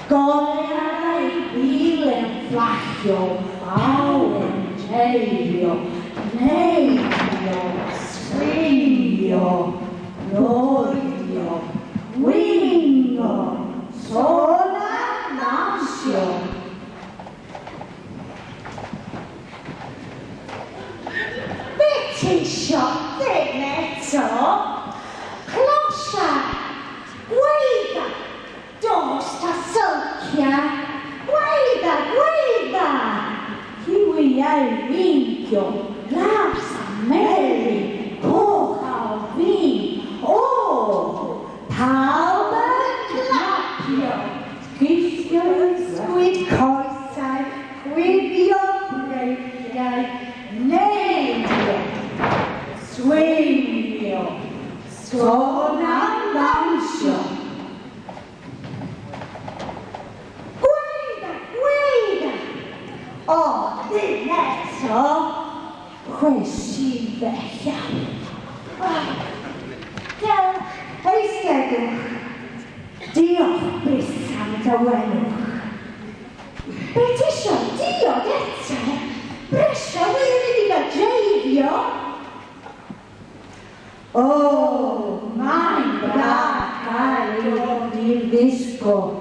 Goleadau bilen fflachio, bawlen teilio, neilio, swingio, norio, wingo, sona, nasio. Betisio, ddeneto, closia, gweida, dosta sylcia, gweida, gweida. Hiwiau wincio, laws a meri, coch al fin, o, pawb yn clapio, githio ysgwyd coesau, gwibio breichiau, neilio, swingio, sôn am ddawnsio. Gweida, gweida, o, ddim eto, chwesi bellaf. Eistedwch, diolch bris am dywelwch. Be tisio, diod eto, bresio wy'n i o dreifio. O, mae'n braf cael ei ddisgo.